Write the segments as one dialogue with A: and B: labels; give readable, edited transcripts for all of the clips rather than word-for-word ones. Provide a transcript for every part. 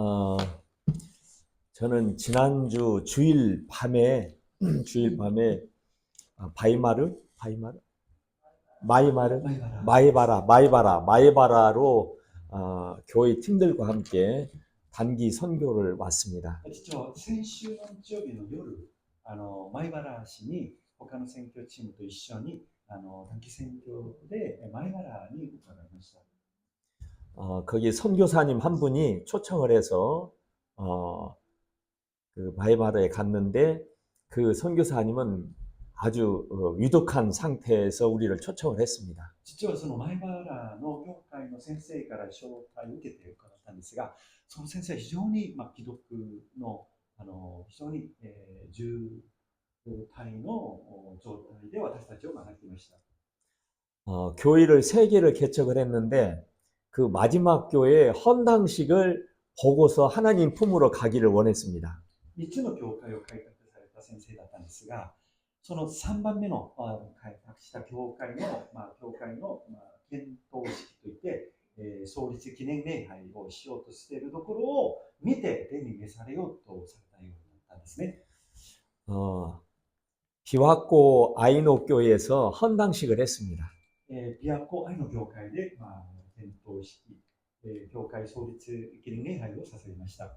A: 어, 저는 지난주 주일 밤에 바이마르, 마이마르, 마이바라로 교회 팀들과 함께 단기 선교를 왔습니다.
B: 実は先週の日曜日の夜、前原市に他の選挙チームと一緒に短期選挙で前原に伺いました。
A: 거기 선교사님 한 분이 초청을 해서 그 마이바라에 갔는데 그 선교사님은 아주 위독한 상태에서 우리를 초청을 했습니다.
B: 実はその前原の教会の先生から招待を受けている方なんですが、その先生は非常に既読の非常に重体の状態で私たちを招きました。
A: 교회를 세 개를 개척을 했는데 그 마지막 교회에 헌당식을 보고서 하나님 품으로 가기를 원했습니다.
B: 3番目の開拓された先生だったんですが、その3番目の教会の教会の検討式といって、創立記念礼拝をしようとしているところを見て、天に召されようとされたようだったんですね。
A: 비와코 아이노 교회에서 헌당식을 했습니다.
B: 琵琶湖愛の教会で検討式、教会創立記念礼拝をさせました。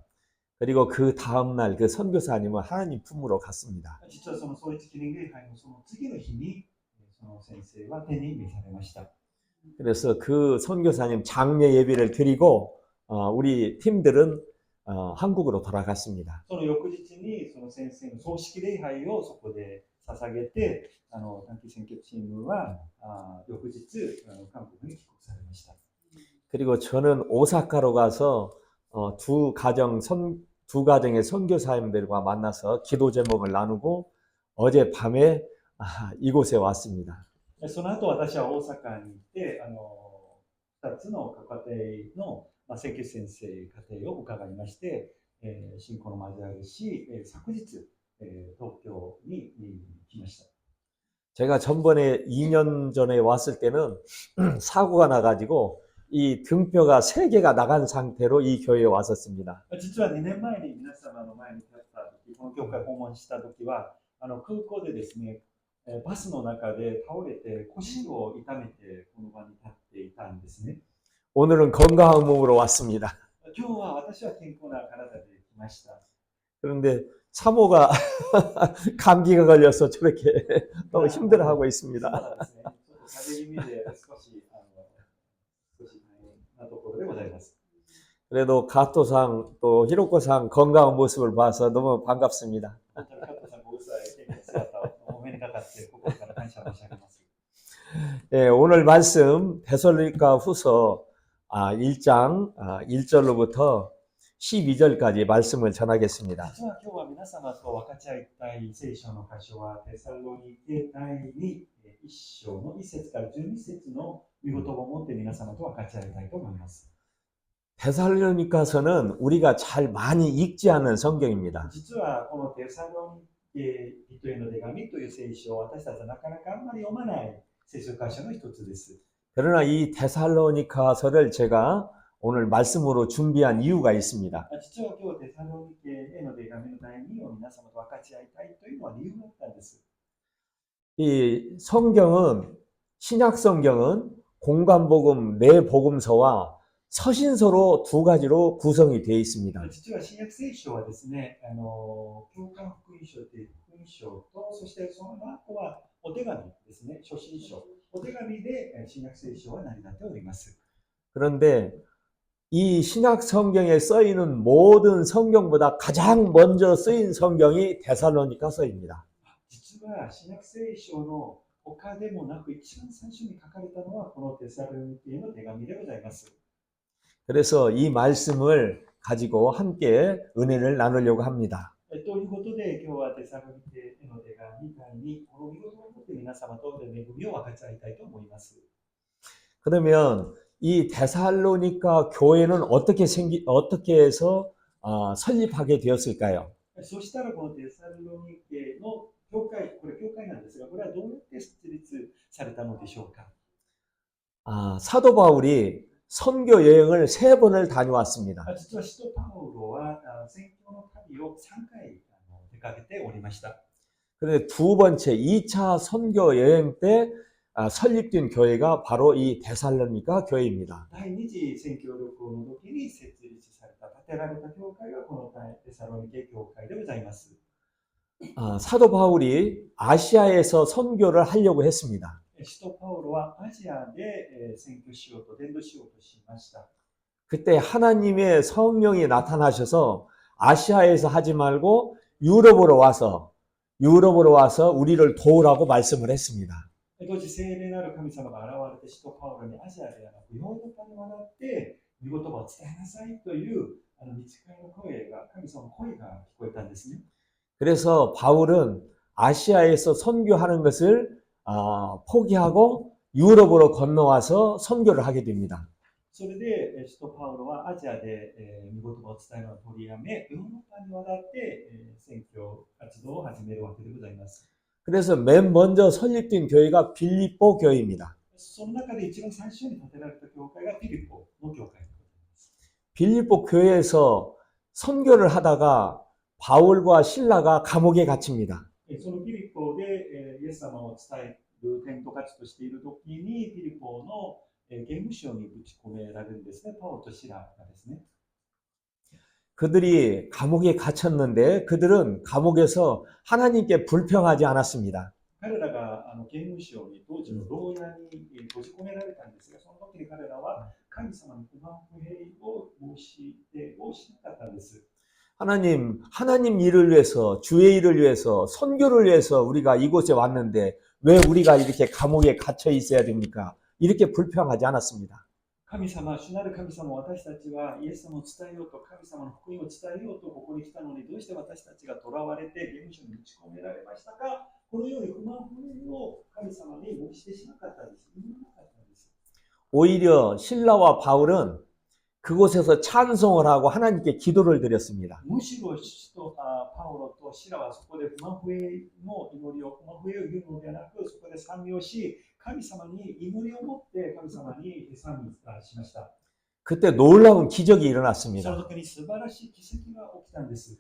A: 그리고 그 다음날 그 선교사님은 하나님 품으로 갔습니다.
B: 実はその創立記念礼拝のその次の日に、その先生は天に召されました。
A: 그래서 그 선교사님 장례 예배를 드리고 우리 팀들은 한국으로 돌아갔습니다.
B: その翌日にその先生の葬式礼拝をそこで捧げて、短期選挙チームは翌日韓国に帰国されました。
A: 그리고 저는 오사카로 가서 두 가정의 선교사님들과 만나서 기도 제목을 나누고 어젯밤에 이곳에 왔습니다.
B: その後私は大阪に行って、2つの家庭の選挙先生を伺いまして、信仰の交わりし、昨日に東京に来ました。
A: 제가 전번에 2년 전에 왔을 때는 사고가 나가지고 이 등뼈가 3개가 나간 상태로 이 교회에 왔었습니다.
B: 実は2年前に皆様の前に立った時、この教会訪問した時は、空港でですね、バスの中で倒れて腰を痛めてこの場に立っていたんですね。
A: 오늘은 건강한 몸으로 왔습니다.
B: 今日は私は健康な体で来ました。
A: 그런데 사모가 감기가 걸려서 저렇게 너무 힘들어하고 있습니다.
B: そうなんですね。ちょっと風邪気味で少し大変なところでございます。
A: 그래도 가토상 또 히로코상 건강한 모습을 봐서 너무 반갑습니다.
B: 本当に加藤さんご夫妻元気な姿をお目にかかって心から感謝申し上げます。
A: 예, 오늘 말씀 데살로니가 후서 1장 1절로부터 12절까지 말씀을 전하겠습니다.
B: 実は今日は皆様と分かち合いたい聖書の箇所はテサロニケ第2章の1節から12節の御言葉を持って皆様と分かち合いたいと思います。
A: 데살로니가서는 우리가 잘 많이 읽지 않는 성경입니다.
B: 実はこのテサロニケ人への手紙という聖書を私たちはなかなかあんまり読まない聖書箇所の一つです。
A: 그러나 이 데살로니가서를 제가 오늘 말씀으로 준비한 이유가 있습니다.
B: 実は今日テサロニケへの手紙の第2を皆様と分かち合いたいというのは理由があったんです。
A: 이 성경은 신약 성경은 공관복음 네 복음서와 서신서로 두 가지로 구성이 되어 있습니다.
B: 実は新約聖書はですね、教会福音書という福音書と、そしてその後はお手紙ですね、書信書。お手紙で新約聖書は成り立っております。
A: 그런데 이 신약 성경에 쓰이는 모든 성경보다 가장 먼저 쓰인 성경이 데살로니가서입니다.
B: 実は新約聖書の他でもなく一番最初に書かれたのはこのテサロニケへの手紙でございます。
A: 그래서 이 말씀을 가지고 함께 은혜를 나누려고 합니다.
B: ということで今日はテサロニケへの手紙第2回にこの御言葉を持って皆様と恵みを分かち合いたいと思います。
A: 그러면 이 데살로니가 교회는 어떻게 해서 설립하게 되었을까요?
B: そしたらこのテサロニケの教会、これ教会なんですが、これはどうやって設立されたのでしょうか。
A: 사도 바울이 선교 여행을 3번을 다녀왔습니다.
B: 実は使徒パウロは宣教の旅を3回出かけておりました。
A: 그런데 두 번째 2차 선교 여행 때 설립된 교회가 바로 이 데살로니가 교회입니다.
B: 第2次宣教旅行の時に設立された、建てられた教会がこのテサロニケ教会でございます。
A: 사도 바울이 아시아에서 선교를 하려고 했습니다.
B: 使徒パウロはアジアで宣教しようと、伝道しようとしました。
A: 그때 하나님의 성령이 나타나셔서 아시아에서 하지 말고 유럽으로 와서 우리를 도우라고 말씀을 했습니다.
B: 当時、聖霊なる神様が現れて、使徒パウロにアジアではなく、ヨーロッパに渡って、御言葉を伝えなさいという御使いの声が、神様の声が聞こえたんですね。
A: 그래서 바울은 아시아에서 선교하는 것을 포기하고 유럽으로 건너와서 선교를 하게 됩니다.
B: それで、使徒パウロはアジアで御言葉を伝えるのを取りやめ、ヨーロッパに渡って宣教活動を始めるわけでございます。
A: 그래서 맨 먼저 설립된 교회가 빌립보 교회입니다.
B: その中で一番最初に建てられた教会がフィリポの教会でございます。
A: 빌립보 교회에서 선교를 하다가 바울과 신라가 감옥에 갇힙니다.
B: そのフィリポでイエス様を伝える伝道活動している時に、フィリポの刑務所にぶち込められるんですね。パウロとシラがですね。
A: 그들이 감옥에 갇혔는데 그들은 감옥에서 하나님께 불평하지 않았습니다.
B: 彼らが刑務所に当時の牢屋に閉じ込められたんですが、その時に彼らは神様に不満不平を申し出をしなかったんです。
A: 하나님 일을 위해서, 주의 일을 위해서, 선교를 위해서 우리가 이곳에 왔는데 왜 우리가 이렇게 감옥에 갇혀 있어야 됩니까? 이렇게 불평하지 않았습니다.
B: 神様、主なる神様、私たちはイエス様を伝えようと、神様の福音を伝えようとここに来たのに、どうして私たちが囚われて刑務所に打ち込められましたか？このように不満不平を神様に申し出しなかったんです。言わなかったんです。
A: 오히려 신라와 바울은 그곳에서 찬송을 하고 하나님께 기도를 드렸습니다.
B: むしろ使徒パウロとシラはそこで不満不平の祈りを、不満不平を言うのではなく、そこで賛美をし、神様に祈りを持って神様に賛美しました。
A: 그때 놀라운 기적이
B: その
A: 일어났습니다.
B: 時に素晴らしい奇跡が起きたんです。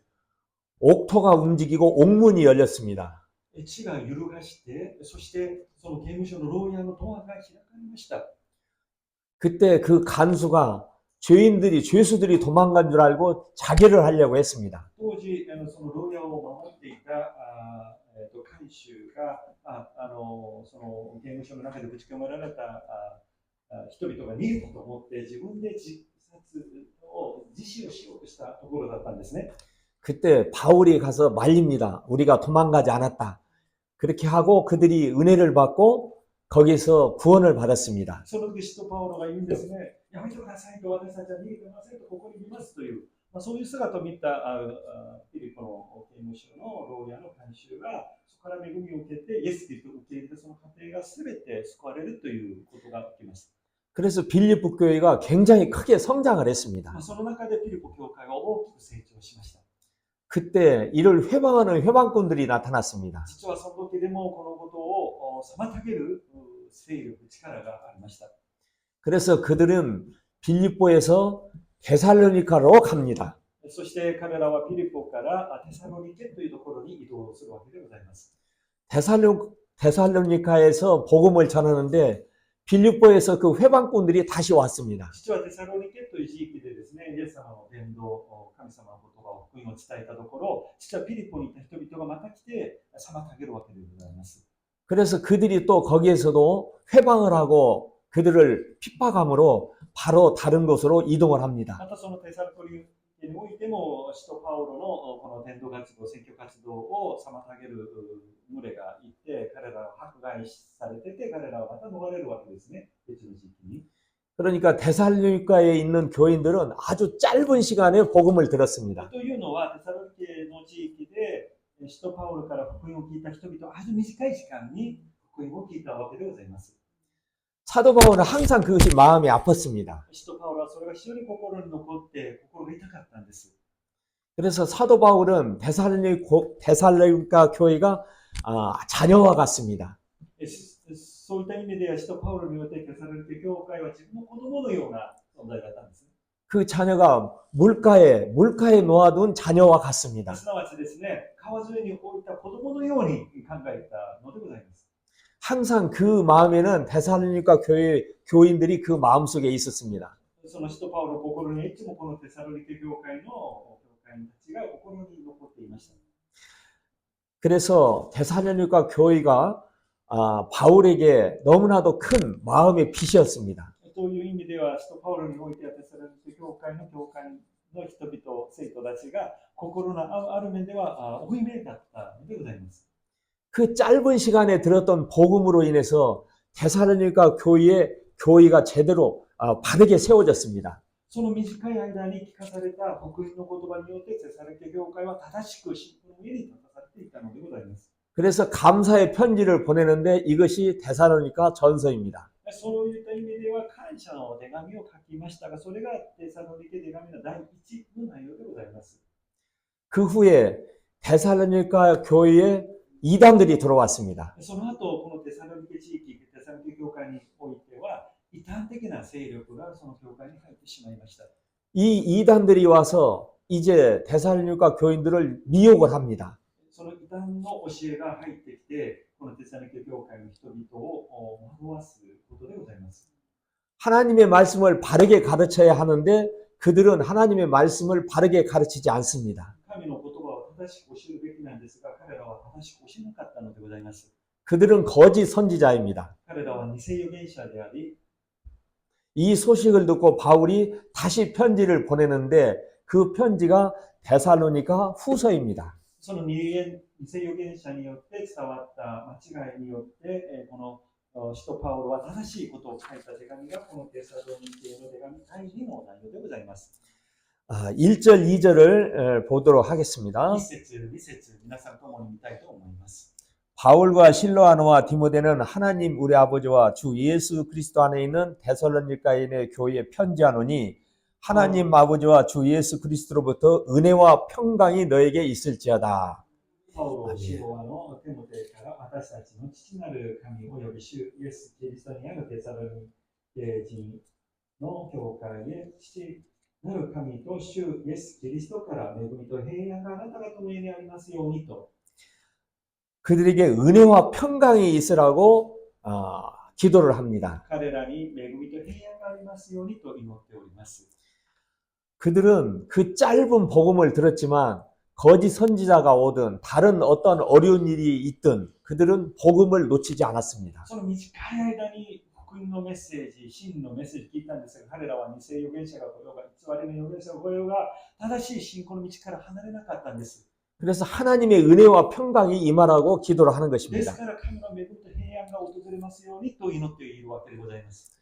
A: 옥토가 움직이고 옥문이 열렸습니다.
B: 地が揺るがして、そしてその刑務所の牢屋のドアが開かれました。
A: 그때 그 간수가 죄수들이 도망간 줄 알고 자결을 하려고 했습니다.
B: 当時、その牢屋を守っていた看守がその刑務所の中でぶち込められた人々が逃げたと思って自分で自死をしようとしたところだったんですね。
A: 그때 바울이 가서 말립니다. 우리가 도망가지 않았다. 그렇게 하고 그들이 은혜를 받고 거기서 구원을 받았습니다.
B: その時、使徒パウロが言うんですね。やめてくださいと、私たちは逃げてませんと、ここにいますという、そういう姿を見たフィリポの刑務所の牢屋の看守が、そこから恵みを受けて、イエス・キリストを受け入れて、その家庭がすべて救われるということが起きます。
A: 그래서 빌립보 교회가 굉장히 크게 성장을 했습니다.
B: その中でフィリポ教会は大きく成長しました。
A: 그때 이를 회방하는 회방꾼들이 나타났습니다.
B: 実はその時でもこのことを妨げる勢力、力がありました。
A: 그래서 그들은 빌립보에서 데살로니카로 갑니다.
B: そして彼らはフィリポからテサロニケというところに移動するわけでございます。
A: 데살로니카에서 복음을 전하는데 빌립보에서 그 회방꾼들이 다시 왔습니다.
B: 実はテサロニケという地域でですね、イエス様の伝道、神様の言葉を福音を伝えたところ、実はフィリポにいた人々がまた来て妨げるわけでございます。
A: 그래서 그들이 또 거기에서도 회방을 하고 그들을 핍박함으로 바로 다른 곳으로 이동을 합니다.
B: またそのテサロニケにおいても、使徒パウロのこの伝道活動、宣教活動を妨げる群れがいて、彼らは迫害されてて、彼らはまた逃れるわけですね、別の地域に。
A: 그러니까 데살로니카에 있는 교인들은 아주 짧은 시간에 복음을 들었습니다.
B: というのは、テサロニケの地域で、使徒パウロから福音を聞いた人々は、ある短い時間に福音を聞いたわけでございます。
A: 사도 바울은 항상 그것이 마음이 아팠습니다.
B: 使徒パウロはそれが非常に心に残って、心が痛かったんです。
A: 그래서 사도 바울은 데살로니카 교회가 자녀와 같습니다.
B: そういった意味では、使徒パウロによってテサロニケ教会は自分の子供のような存在だったんですね。
A: 그 자녀가 물가에 놓아둔 자녀와 같습니다.
B: すなわちですね、川沿いに置いた子供のように考えたのでございます。
A: 항상 그 마음에는 데살로니가 교회 교인들이 그 마음속에 있었습니다.
B: その使徒パウロの心にいつもこのテサロニケ教会の教会たちが心に残っていました。
A: 그래서 데살로니가 교회가 바울에게 너무나도 큰 마음의 빚이었습니다.
B: という意味では、使徒パウロにおいてはテサロニケ教会の人々、生徒たちが心のある面では負い目だったのでございます。
A: 그 짧은 시간에 들었던 복음으로 인해서 데살로니가 교회가 제대로 바르게 세워졌습니다.
B: その短い間に聞かされた福音の言葉によってテサロニケ教会は正しく信仰の上に立たされていたのでございます。
A: 그래서 감사의 편지를 보내는데 이것이 데살로니가 전서입니다.
B: そういった意味では感謝の手紙を書きましたが、それがテサロニケ手紙の第一の内容でございます。
A: 그 후에 데살로니가 교회에 이단들이 들어왔습니다.
B: その後、このテサロニケ地域、テサロニケ教会においては、異端的な勢力がその教会に入ってしまいました。
A: 이 이단들이 와서 이제 데살로니가 교인들을 미혹을 합니다.
B: その異端の教えが入ってきて、このテサロニケ教会の人々を惑わすことでございます。
A: 하나님의 말씀을 바르게 가르쳐야 하는데 그들은 하나님의 말씀을 바르게 가르치지 않습니다.
B: 神の言葉を正しく教えるべきなんですが、彼らは正しく教えなかったのでございます。
A: 그들은 거짓 선지자입니다.
B: 彼らは偽預言者であり、
A: 이 소식을 듣고 바울이 다시 편지를 보내는데 그 편지가 데살로니가 후서입니다.
B: その偽預言者によって伝わった間違いによって、この使徒パウロは正しいことを書いた手紙がこのテサロニケの手紙第2の内容でございます。
A: 1절, 2절을 보도록 하겠습니다.
B: 1節、2節、皆さんともに見たいと思います。
A: 바울과 실로아노와 디모데는 하나님 우리 아버지와 주 예수 그리스도 안에 있는 데살로니가인의 교회에 편지하노니 하나님 아버지와 주 예수 그리스도로부터 은혜와 평강이 너에게 있을지어다.
B: パウロ、シロアのテモテから私たちの父なる神および主イエス・キリストにあるテサロニケ人の教会へ父なる神と主イエス・キリストから恵みと平安があなた方の上にありますようにと
A: 그들에게 은혜와 평강이 있으라고 기도를 합니다.
B: 彼らに恵みと平安がありますようにと祈っております。
A: 그들은 그 짧은 복음을 들었지만 거짓 선지자가 오든 다른 어떤 어려운 일이 있든 그들은 복음을 놓치지 않았습니다.
B: その短い間に福音のメッセージ、真のメッセージ聞いたんですが、彼らは偽預言者が来ようが、偽りの預言者が来ようが、正しい信仰の道から離れなかったんです。
A: 그래서 하나님의 은혜와 평강이 임하라고 기도를 하는
B: です
A: 것입니다.
B: から神の恵みと平安が訪れますようにと祈っているわけでございます。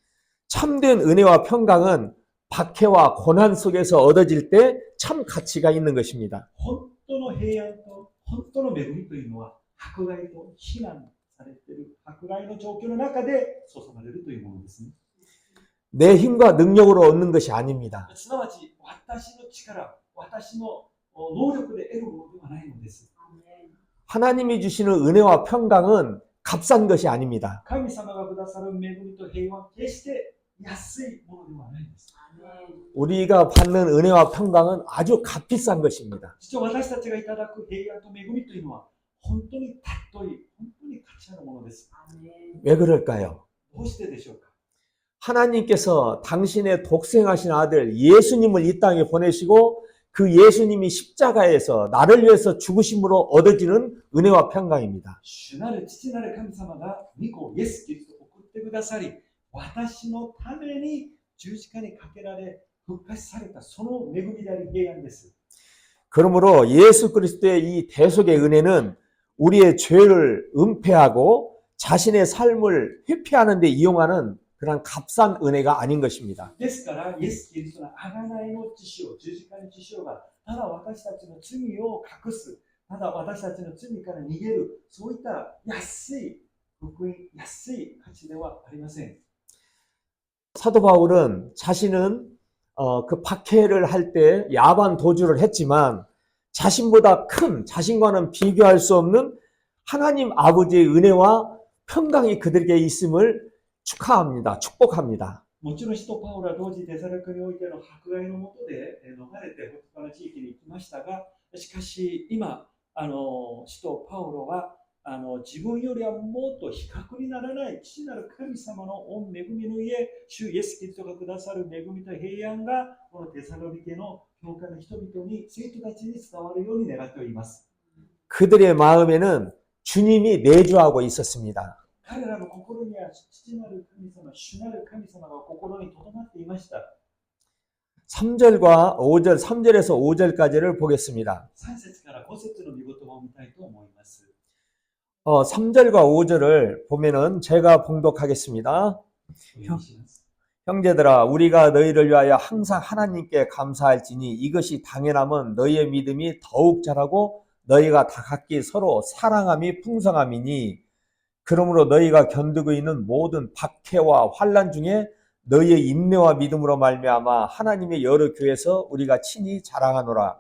A: 참된 은혜와 평강은 박해와 고난 속에서 얻어질 때 참 가치가 있는 것입니다.
B: 本当の平安と本当の恵みというのは、迫害と非難されている迫害の状況の中で注がれるというものですね。
A: 내 힘과 능력으로 얻는 것이 아닙니다.
B: すなわち、私の力、私の能力で得るものではないのです。
A: 하나님이 주시는 은혜와 평강은 값싼 것이 아닙니다.
B: 神様がくださる恵みと平安は決して安いものではないんです。
A: 우리가 받는 은혜와 평강은 아주 값비싼 것입니다.
B: 実は私たちがいただく平安と恵みというのは本当に尊い、本当に価値あるものです。
A: 왜 그럴까요?
B: どうしてでしょうか。
A: 하나님께서 당신의 독생하신 아들 예수님을 이 땅에 보내시고 그 예수님이 십자가에서 나를 위해서 죽으심으로 얻어지는 은혜와 평강입니다.
B: 主なる父なる神様が御子イエス・キリストを送ってくださり、私のために十字架にかけられ復活されたその恵みであり平安です。
A: 그러므로 예수 그리스도의 이 대속의 은혜는 우리의 죄를 은폐하고 자신의 삶을 회피하는 데 이용하는 그런 값싼 은혜가 아닌 것입니다.
B: ですから、イエス・キリストの贖いの知恵、十字架の知恵がただ私たちの罪を隠す、ただ私たちの罪から逃げる、そういった安い福音、安い価値ではありません。
A: 사도 바울은 자신은 그 박해를 할 때 야반 도주를 했지만 자신보다 큰, 자신과는 비교할 수 없는 하나님 아버지의 은혜와 평강이 그들에게 있음을 축하합니다. 축복합니다.
B: もちろん使徒パウロは当時テサロニカにおいての迫害の下で逃れて他の地域に行きましたが、しかし今使徒パウロは自分よりはもっと比較にならない父なる神様の御恵みの家、主イエス・キリストがくださる恵みと平安がこのテサロニケの教会の人々に、生徒たちに伝わるように願っております。
A: 그들의 마음에는 주님이 내주하고 있었습니다.
B: 彼らの心には父なる神様、主なる神様が心に留まっていました。
A: 3절과 5절, 3절에서 5절까지를 보겠습니다.
B: 3節から5節の御言葉を見たいと思います。
A: 3절과 5절을 보면은 제가 봉독하겠습니다.
B: お願いします。
A: 형제들아, 우리가 너희를 위하여 항상 하나님께 감사할지니 이것이 당연함은 너희의 믿음이 더욱 자라고 너희가 다 각기 서로 사랑함이 풍성함이니, 그러므로 너희가 견디고 있는 모든 박해와 환난 중에 너희의 인내와 믿음으로 말미암아 하나님의 여러 교회에서 우리가 친히 자랑하노라.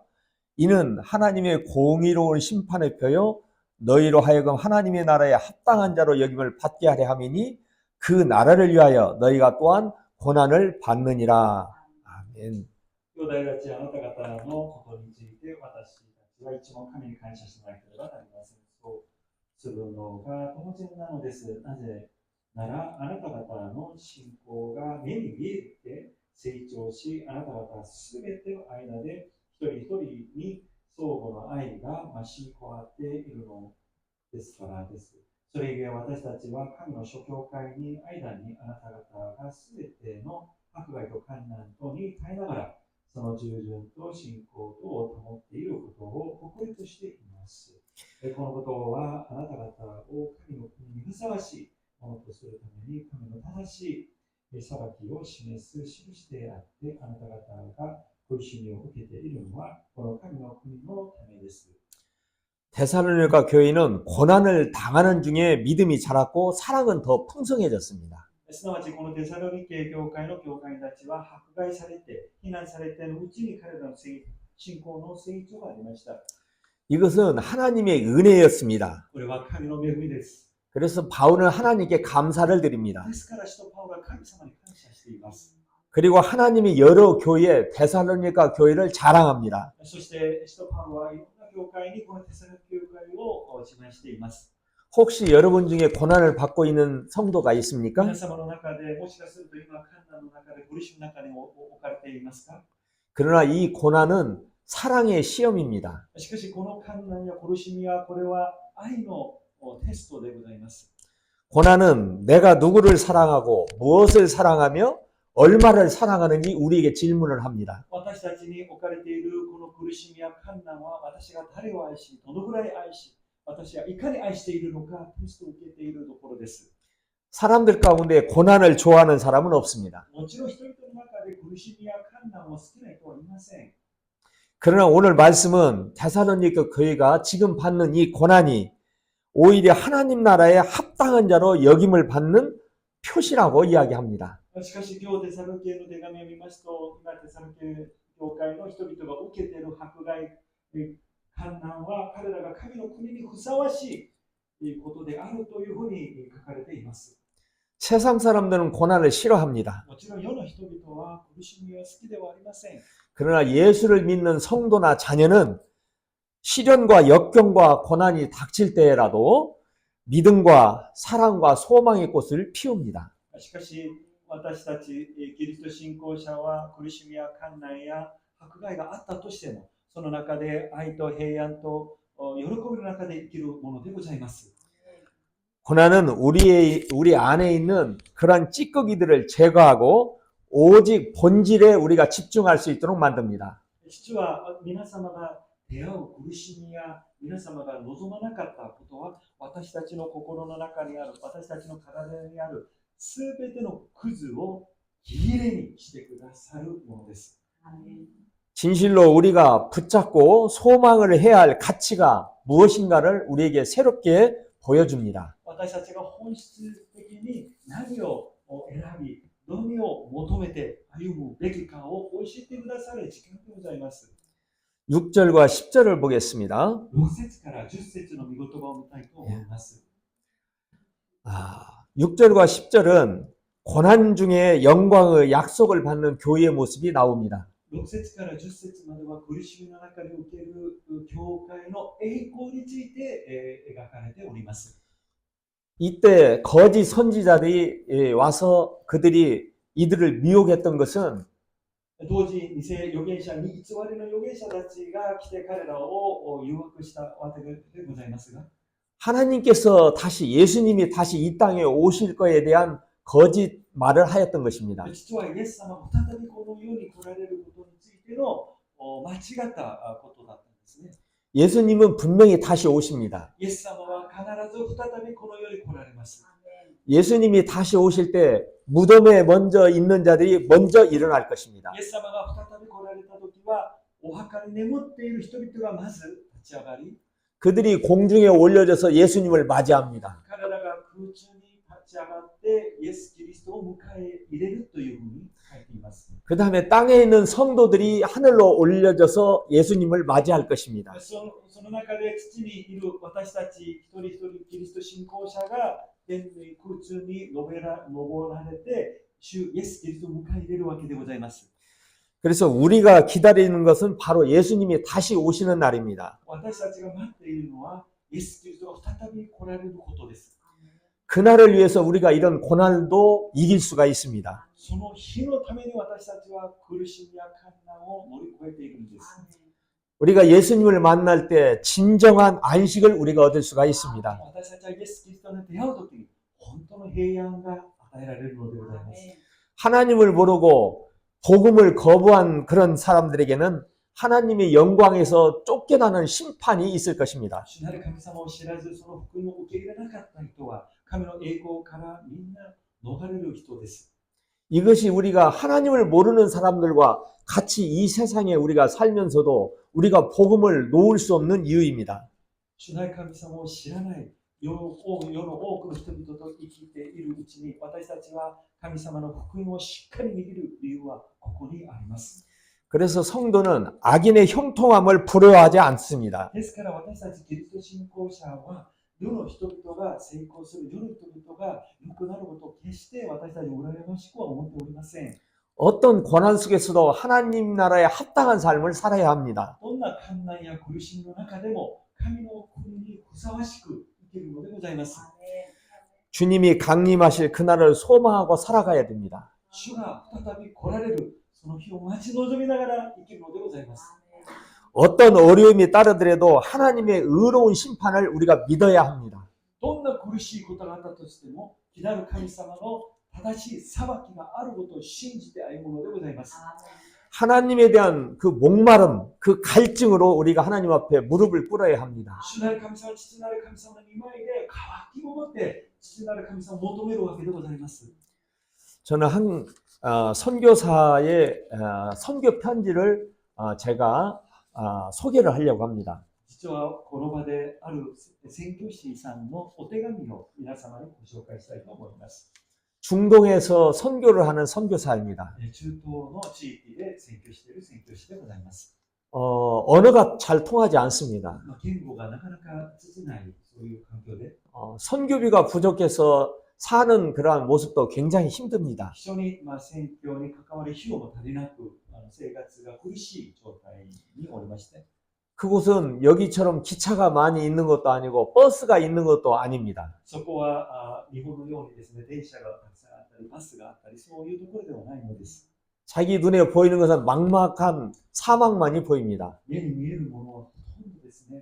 A: 이는 하나님의 공의로운 심판의 표요 너희로 하여금 하나님의 나라에 합당한 자로 여김을 받게 하려 함이니 그 나라를 위하여 너희가 또한 고난을 받느니라. 아멘.
B: 兄弟たち、あなた方のことについて私たちは一番神に感謝しなければなりません。そうするのが当然なのです。なぜなら、あなた方の信仰が目に見えて成長し、あなた方すべての間で一人一人に相互の愛が増し加わっているのですからです。それゆえ私たちは神の諸教会に間にあなた方がすべての迫害と困難とに耐えながら、その従順と信仰とを保っていることを誇りとしています。このことはあなた方を神の国にふさわしいものとするために神の正しい裁きを示す印であって、あなた方が苦しみを受けているのはこの神の国のためです。
A: 데살로니가 교회는 고난을 당하는 중에 믿음이 자랐고 사랑은 더 풍성해졌습니다.
B: すなわちこのテサロニケ教会の教会たちは迫害されて、非難されてのうちに彼らの信仰の成長がありました。
A: 이것은 하나님의 은혜였습니다.
B: これは神の恵みです。
A: 그래서 바울은 하나님께 감사를 드립니다.
B: ですから使徒パウロは神様に感謝しています。
A: 그리고 하나님이 여러 교회, 데살로니가 교회를 자랑합니다.
B: そして使徒パウロはいろんな教会にこのテサロニケ教会を自慢しています。
A: 혹시 여러분 중에 고난을 받고 있는 성도가 있습니까?
B: 皆様の中でもしかすると今困難の中で苦しみの中に置かれていますか？
A: 그러나 이 고난은 사랑의 시험입니다.
B: しかしこの困難や苦しみはこれは愛のテストでございます。
A: 고난은 내가 누구를 사랑하고 무엇을 사랑하며 얼마를 사랑하는지 우리에게 질문을 합니다.
B: 私たちに置かれているこの苦しみや困難は私が誰を愛し、どのくらい愛し、私がいかに愛しているのかテストを受けているところです。
A: 사람들 가운데 고난을 좋아하는 사람은 없습니다.
B: もちろん人々の中で苦しみや困難を好きな人はいません。
A: 그러나 오늘 말씀은 데살로니가 교회가 지금 받는 이 고난이 오히려 하나님 나라에 합당한 자로 여김을 받는 표시라고 이야기합니다.
B: しかし今日テサロニケの手紙を見ますと、今テサロニケ教会の人々が受けている迫害、困難は彼らが神の国にふさわしいことであるというふうに書かれています。
A: 세상 사람들은 고난을 싫어합니다.
B: もちろん世の人々は苦しみは好きではありません。
A: 그러나 예수를 믿는 성도나 자녀는 시련과 역경과 고난이 닥칠 때라도 믿음과 사랑과 소망의 꽃을 피웁니다.
B: しかし私たちキリスト信仰者は苦しみや困難や迫害があったとしても、その中で愛と平安と喜びの中で生きるものでございます。
A: 고난은 우리 안에 있는 그런 찌꺼기들을 제거하고 오직 본질에 우리가 집중할 수 있도록 만듭니다.
B: 実は皆様が出会う苦しみや皆様が望まなかったことは、私たちの心の中にある、私たちの体にあるすべてのクズをきれいにしてくださるものです。
A: 진실로 우리가 붙잡고 소망을 해야 할 가치가 무엇인가를 우리에게 새롭게 보여줍니다.
B: 私たちが本質的に何を選び、何を求めて歩むべきかを教えてくださる時間でございます。
A: 6절과 10절을 보겠습니다.
B: 6節から10節の御言葉を見たいと思います。
A: 6절과 10절은 고난 중에 영광의 약속을 받는 교회의 모습이 나옵니다.
B: 6節から10節までは苦しみの中で受ける教会の栄光について描かれております。
A: 이때 거짓 선지자들이 와서 그들이 이들을 미혹했던 것은
B: 当時、偽預言者に偽りの預言者たちが来て彼らを誘惑したわけでございますが、
A: 하나님께서 예수님이 다시 이 땅에 오실 것에 대한 거짓 말을 하였던 것입니다.
B: 実はイエス様が再びこの世に来られることについての間違ったことだったんですね。
A: 예수님은 분명히 다시 오십니다.
B: イエス様は必ず再びこの世に来られます。
A: 예수님이 다시 오실 때 무덤에 먼저 있는 자들이 먼저 일어날 것입니다.
B: イエス様が再び来られたときは、お墓に眠っている人々がまず立ち上がり、
A: 그들이 공중에 올려져서 예수님을 맞이합니다.
B: 彼らが空中に立ち上がってイエス・キリストを迎え入れるというふうに書いています。
A: 그 다음에 땅에 있는 성도들이 하늘로 올려져서 예수님을 맞이할 것입니다.
B: その中で土にいる私たち一人一人キリスト信仰者が天に空中に登られて主イエス・キリストを迎え入れるわけでございます。
A: 그래서 우리가 기다리는 것은 바로 예수님이 다시 오시는 날입니다.
B: 私たちが待っているのはイエス・キリストが再び来られることです。
A: 그날을 위해서 우리가 이런 고난도 이길 수가 있습니다.
B: その日のために私たちは苦しみや困難を乗り越えているんです。
A: 우리가 예수님을 만날 때 진정한 안식을 우리가 얻을 수가 있습니다.
B: 私たちはイエス・キリストに出会うときに本当の平安が与えられるのでございます。
A: 하나님을 모르고 복음을 거부한 그런 사람들에게는 하나님의 영광에서 쫓겨나는 심판이 있을 것입니다.
B: 主なる神様を知らず、その福音を受け入れなかった人は、神の栄光からみんな逃れる人です。
A: 이것이 우리가 하나님을 모르는 사람들과 같이 이 세상에 우리가 살면서도 우리가 복음을 놓을 수 없는 이유입니다.
B: 主なる神様を知らない世の多くの人々と生きているうちに、私たちは神様の福音をしっかり握る理由はここにあります。
A: 그래서 성도는 악인의 형통함을 부러워하지 않습니다.
B: ですから私たちキリスト信仰者は、世の人々が成功する、世の人々が良くなることを決して私たちを羨ましくは思っておりません。
A: 어떤 고난 속에서도 하나님 나라에 합당한 삶을 살아야 합니다.
B: どんな困難や苦しみの中でも神の国にふさわしく生きるのでございます。
A: 주님이 강림하실 그날을 소망하고 살아가야 됩니다.
B: 主が再び来られるその日を待ち望みながら生きるのでございます。
A: 어떤 어려움이 따르더라도 하나님의 의로운 심판을 우리가 믿어야 합니다.
B: どんな苦しいことがあったとしても、来なる神様の正しい裁きがあることを信じて歩むのでございます。
A: 하나님에 대한 그 목마름, 그 갈증으로 우리가 하나님 앞에 무릎을 꿇어야 합니다.
B: 主なる神様、父なる神様の御前で渇きを持って父なる神様を求めるわけでございます。
A: 저는 선교사의 선교 편지를 제가 소개를 하려고 합니다.
B: 実はこの場である宣教師さんのお手紙を皆様にご紹介したいと思います。
A: 중동에서 선교를 하는 선교사입니다.
B: 中東の地域で宣教している宣教師でございます。
A: 언어가 잘 통하지 않습니다.
B: 言語がなかなか通じないそういう環境で
A: 선교비가 부족해서 사는 그러한 모습도 굉장히 힘듭니다.
B: 非常に宣教に関わる費用も足りなく生活が苦しい状態におりまして
A: 그곳은 여기처럼 기차가 많이 있는 것도 아니고 버스가 있는 것도 아닙니다.
B: そこは日本のようにですね、電車がたくさんあったりバスがあったりそういうところではないのです。
A: 자기 눈에 보이는 것은 막막한 사막만이 보입니다.
B: 目に見えるものはほとんどですね、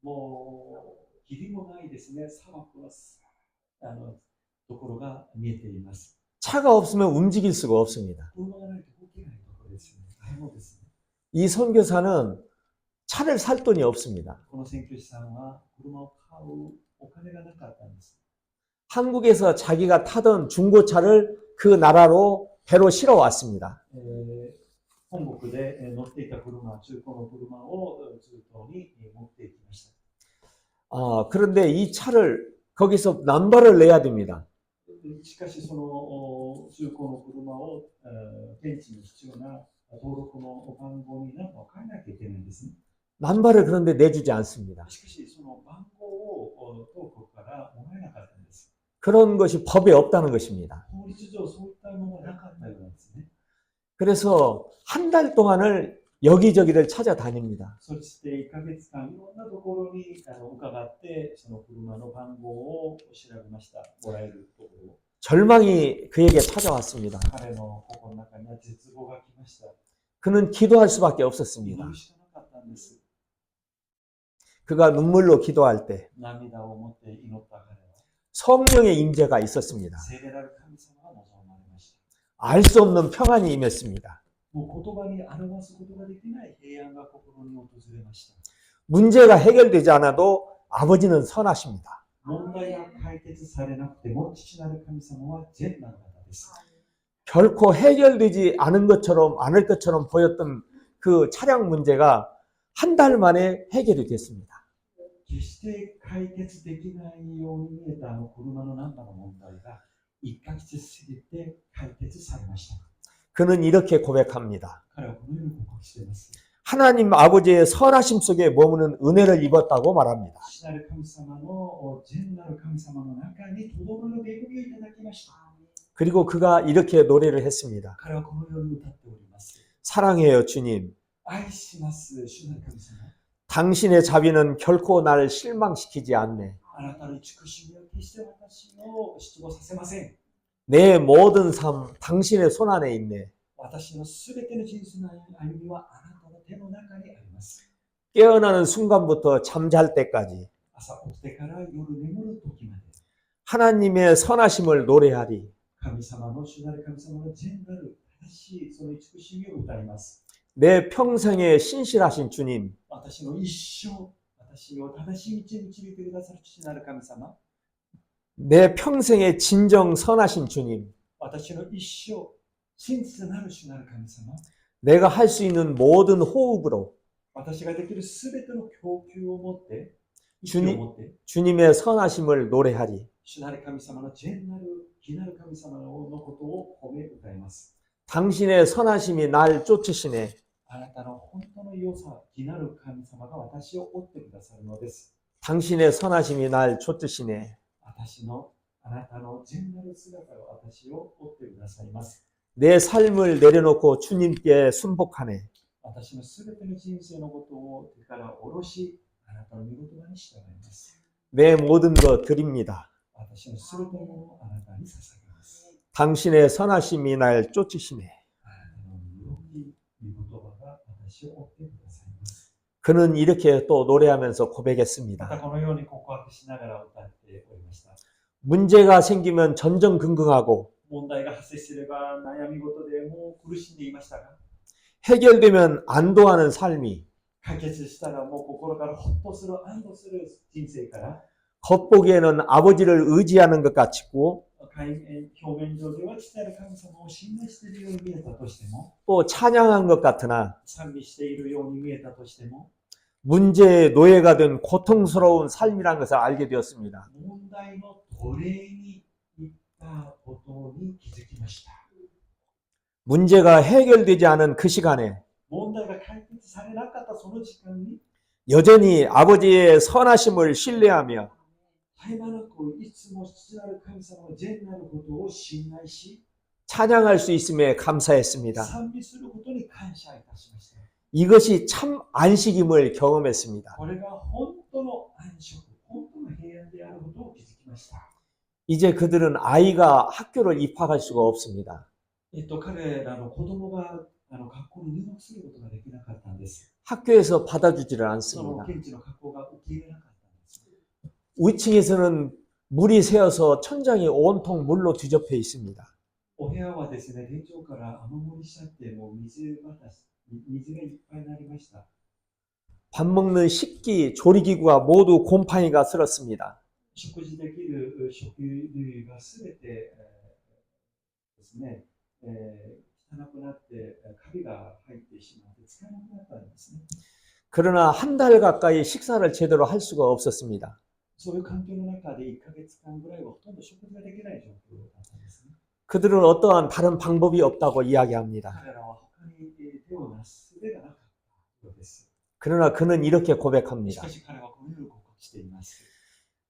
B: もう霧もないですね、砂漠のところが見えています。
A: 차가 없으면 움직일 수가 없습니다.
B: 車がないと動けないところですね。大変ですね。
A: 이 선교사는 차를 살 돈이 없습니다.
B: この宣教師さんは車を買うお金がなかったんです。
A: 한국에서 자기가 타던 중고차를 그 나라로 배로 실어 왔습니다.
B: 本国で乗っていた車、中古の車を中東に持っていきました。
A: 그런데 이 차를 거기서 남발을 내야 됩니다.
B: しかしその中古の車を現地に必要な登録の番号に何かを変えなきゃいけないんですね。
A: 남발을 그런데 내주지 않습니다.
B: しかしその番号を当局からもらえなかったんです。
A: 그런 것이 법에 없다는 것입니다.
B: 法実上そういったものがなかったようなんですね。
A: 그래서 한 달 동안을 여기저기를 찾아다닙니다.
B: そして1ヶ月間いろんなところに伺ってその車の番号を調べました。もらえるところを。
A: 절망이 그에게 찾아왔습니다.
B: 彼の心の中には絶望が来ました。
A: 그는 기도할 수밖에 없었습니다.
B: 祈るしかなかったんです。
A: 그가 눈물로 기도할 때
B: 涙を持って祈った彼は
A: 성령의 임재가 있었습니다.
B: 聖霊なる神様が望まれました。
A: 알 수 없는 평안이 임했습니다.
B: もう言葉に表すことができない平安が心に訪れました。
A: 문제가 해결되지 않아도 아버지는 선하십니다.
B: 問題が解決されなくても父なる神様は善なる方です。
A: 결코 해결되지 않을 것처럼 보였던 그 차량 문제가 한 달 만에 해결이 됐습니다.
B: 決して解決できないように見えた車のナンバーの問題が1ヶ月過ぎて解決されました。
A: 그는 이렇게 고백합니다.
B: 彼はこのように告白しています。
A: 하나님 아버지의 선하심 속에 머무는 은혜를 입었다고 말합니다.
B: 父なる神様の善なる神様の中にとどまる恵みをいただきました。
A: 그리고 그가 이렇게 노래를 했습니다.
B: 彼はこのように歌っております。
A: 사랑해요 주님.
B: 愛します、主なる神様。
A: 당신의 자비는 결코 나를 실망시키지 않네.
B: あなたの慈しみは決して私を失望させません。
A: 내 모든 삶 당신의 손 안에 있네.
B: 私のすべての人生の歩みはあなたの手の中にあります。
A: 깨어나는 순간부터 잠잘 때까지
B: 朝起きてから夜眠る時まで
A: 하나님의 선하심을 노래하리.
B: 神様の主なる神様の善なる正しいその慈しみを歌います。
A: 내 평생에 신실하신 주님.
B: 私の一生、私を正しい道に導いてくださる父なる神様。
A: 내 평생에 진정 선하신 주님.
B: 私の一生、真実なる主なる神様。
A: 내가 할 수 있는 모든 호흡으로
B: 私ができるすべての供給を持って、
A: 주님의 선하심을 노래하리.
B: 主なる神様の善なる、義なる神様のことを褒め歌います。
A: 당신의 선하심이 날 쫓으시네.
B: あなたの本当の良さ、義なる神様が私を追ってくださるのです。
A: 당신의 선하심이 날 쫓으시네.
B: あなたの善なる姿が私を追ってくださいます。
A: 내 삶을 내려놓고 주님께 순복하네.
B: 私のすべての人生のことを手から下ろし、あなたの御言葉に従います。
A: 내 모든 것 드립니다.
B: 私のすべてのものをあなたに捧げます。
A: 당신의 선하심이 날 쫓으시네.
B: あなたの良き御言葉が私を追ってくださいます。
A: 그는 이렇게 또 노래하면서
B: また
A: 고백했습니다.
B: このように告白しながら歌っておりました。
A: 문제가 생기면 전전긍긍하고
B: 問題が発生すれば悩み事でもう苦しんでいましたが、
A: 해결되면 안도하는 삶이
B: 解決したらもう心からほっとする、安堵する人生から、
A: 겉보기에는 아버지를 의지하는 것 같고
B: 表面上では父なる神様を信頼しているように見えたとしても、
A: 또 찬양한 것 같으나
B: 賛美しているように見えたとしても、
A: 문제의 노예가 된 고통스러운 삶이라는 것을 알게 되었습니다.
B: 問題の奴隷に行ったことに気づきました。
A: 문제가 해결되지 않은 그 시간에
B: 問題が解決されなかったその時間に、
A: 여전히 아버지의 선하심을 신뢰하며
B: 絶え間なくいつも父なる神様の善なることを信頼し、
A: 찬양할 수 있음에 감사했습니다.
B: 賛美することに感謝いたしました。
A: 이것이 참 안식임을 경험했습니다.
B: これが本当の安息、本当の平安であることを気づきました。
A: 이제 그들은 아이가 학교를 입학할 수가 없습니다.
B: 彼らの子供が学校に入学することができなかったんです。
A: 학교에서 받아주지를
B: その
A: 않습니다.
B: 現地の学校が受け入れなかったんです。
A: 위층에서는 물이 새어서 천장이 온통 물로 뒤덮여 있습니다.
B: お部屋はですね、天井から雨漏りしちゃって、もう水がいっぱいになりました。
A: 밥 먹는 식기, 조리기구가 모두 곰팡이가 슬었습니다.
B: 食事できる食類がすべてですね、汚くなってカビが入ってしまって使えなくなったんですね。
A: 그러나 한 달 가까이 식사를 제대로 할 수가 없었습니다.
B: そういう環境の中で1ヶ月間ぐらいはほとんど食事ができない状況だったんですね。
A: 그들은 어떠한 다른 방법이 없다고 이야기합니다.
B: 彼らは他に手をなす術がなかったようです。
A: 그러나 그는 이렇게
B: し
A: 고백합니다.
B: かし彼はこのように告白しています。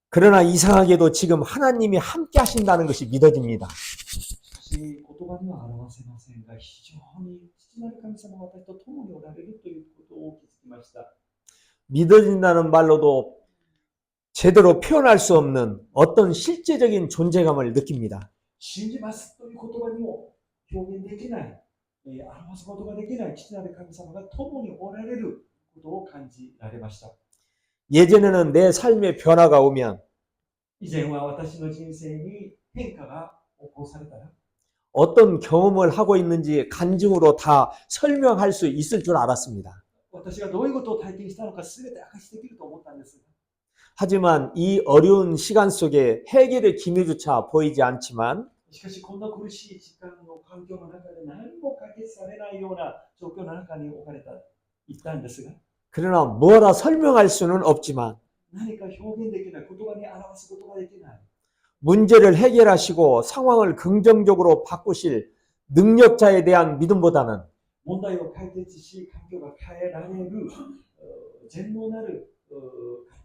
A: 그러나 이상하게도 지금 하나님이 함께 하신다는 것이 믿어집니다.
B: しかし言葉には表せませんが、非常に父なる神様が私と共におられるということを気づきました。
A: 믿어진다는 말로도 제대로 표현할 수 없는 어떤 실제적인 존재감을 느낍니다.
B: 信じますという言葉にも表現できない、表すことができない父なる神様が共におられることを感じられました。
A: 예전에는 내 삶에 변화가 오면
B: 以前は私の人生に変化が起こされたら、
A: 어떤 경험을 하고 있는지 간증으로 다 설명할 수 있을 줄 알았습니다.
B: 私がどういうことを体験したのか全て明かしできると思ったんですが、
A: 하지만 이 어려운 시간 속에 해결의 기미조차 보이지 않지만
B: しかしこんな苦しい時間の環境の中で何も解決されないような状況の中に置かれたいったんですが、
A: 그러나 뭐라 설명할 수는 없지만
B: 何か表現できない、言葉に表すことができない、
A: 문제를 해결하시고 상황을 긍정적으로 바꾸실 능력자에 대한 믿음보다는
B: 問題を解決し環境が変えられる全能なる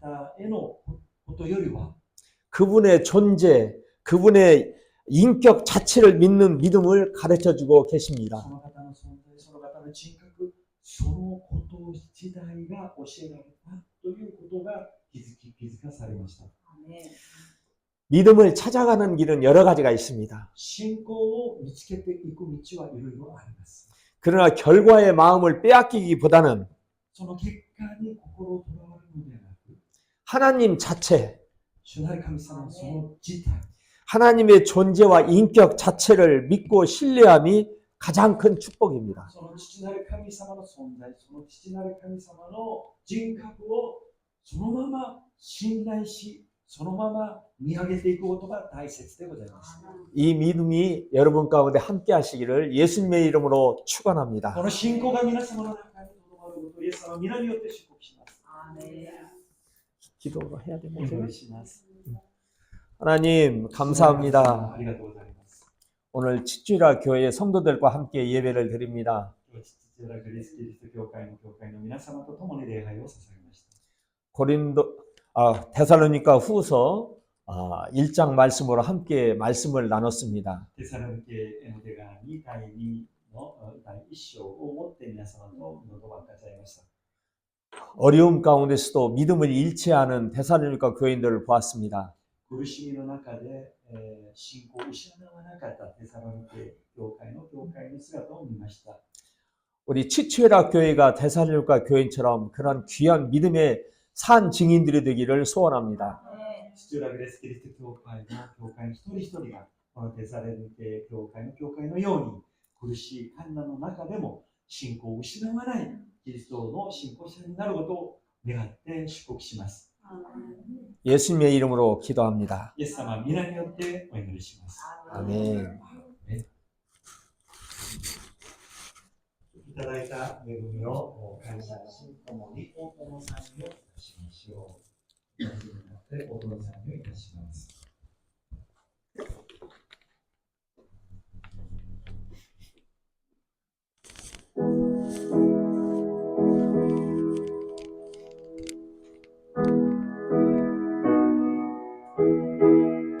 B: 方へのことよりは、
A: 그분의 존재, 그분의 인격 자체를 믿는 믿음을 가르쳐주고 계십니다.
B: その方の存在、その方の人格、そのこと自体が教えられたということが気づかされました。
A: 믿음을 찾아가는 길은 여러 가지가 있습니다.
B: 信仰を見つけていく道はいろいろあります。
A: 그러나 결과의 마음을 빼앗기기보다는
B: その結果に心をとらわれるのではなく、
A: 하나님 자체,
B: 主なる神様のその自体、
A: 하나님의 존재와 인격 자체를 믿고 신뢰함이 가장 큰 축복입니다.
B: その父なる神様の存在、その父なる神様の人格をそのまま信頼し、そのまま見上げていくことが大切でございます。
A: 이 믿음이 여러분 가운데 함께 하시기를 예수님의 이름으로 축원합니다.
B: この信仰が皆様の中にとどまることをイエス様は皆によって祝福します。
A: 기도로 해야
B: お
A: 되는데.
B: 祈りします。
A: 하나님 감사합니다.
B: ありがとうございます。
A: 오늘 치주라 교회 성도들과 함께 예배를 드립니다.
B: 父なるクリスト教会の皆様と共に礼拝を捧げました。
A: 데살로니가 후서 1장 말씀으로 함께 말씀을 나눴습니다.
B: テサロニケへの手紙第2の第1章をもって皆様の言葉を語りました。
A: 어려움 가운데서도 믿음을 잃지 않은 데살로니가 교인들을 보았습니다.
B: 苦しみの中で、信仰を失わなかったテサロニケ教会の姿を見ました。
A: 우리 치추에라 교회가 데살로니가 교인처럼 그런 귀한 믿음의 산 증인들이 되기를 소원합니다.
B: 父親グレスキリスト教会の教会の一人一人がこのテサロニケ教会のように苦しい患難の中でも信仰を失わないキリストの信仰者になることを願って祝福します。
A: 예수님의 이름으로 기도합니다.
B: イエス様皆によってお祈りします。
A: 아멘.
B: いただいた恵みを感謝し、共に多くの賛美を